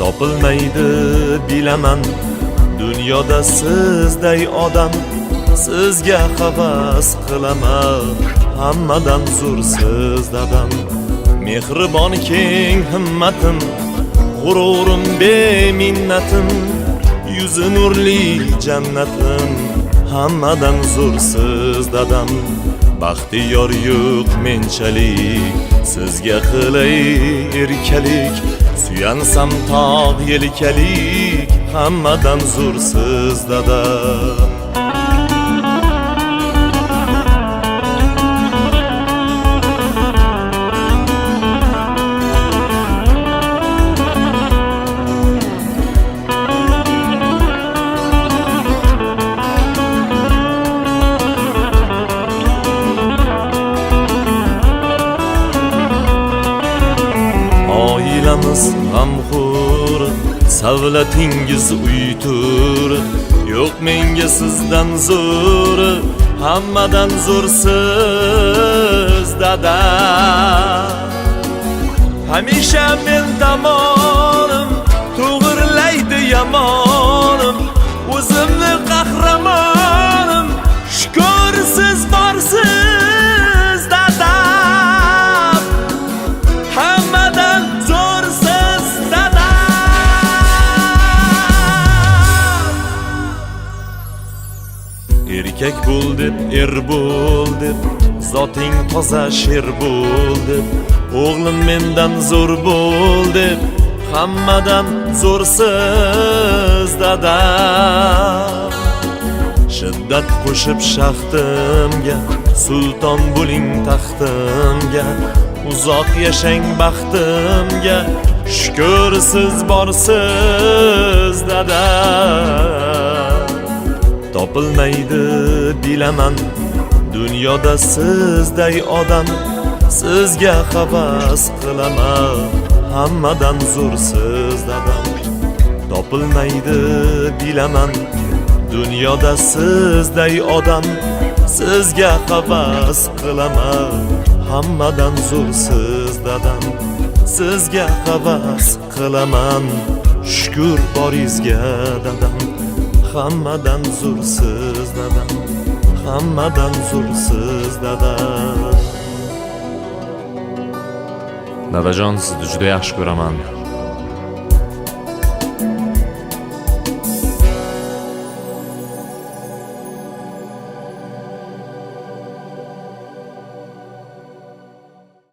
topilmaydi bilaman dunyoda sizday odam. Sizga havas qilaman, hammadan zo'r siz dadam. Mehribon keng himmatim, g'ururim beminnatim, yuzi nurli jannatim, hammadan zo'r siz dadam. Baxtiyor yo'q menchalik, sizga qilay erkalik, suyansam tog' yelkalik, hammadan zo'r siz dadam. Oilamiz g'amxo'r, savlatingiz uytur, yo'q menga sizdan zo'r, hammadan zo'r siz dada. Hamisha men tomonim, to'g'irlaydi yomonim, o'zimni qahramonim, shukr siz borsiz dada. Erkak bo'l deb, er bo'l deb, zoting toza sher bo'l deb, o'g'lim mendan zo'r bo'l deb, hammadan zo'rsiz dada. Shiddat qo'shib shaxtimga, sulton bo'ling taxtimga, uzoq yashang baxtimga, shukr siz borsiz dada. Topilmaydi bilaman dunyoda sizday odam. Sizga havas qilaman, hammadan zo'r siz dadam. Topilmaydi bilaman dunyoda sizday odam. Sizga havas qilaman, hammadan zo'r siz dadam. Sizga havas qilaman, shukr boringizga dadam. Hammadan zo'r siz dadam, hammadan zo'r siz dadam. Dadajon, sizni juda yaxshi ko'raman.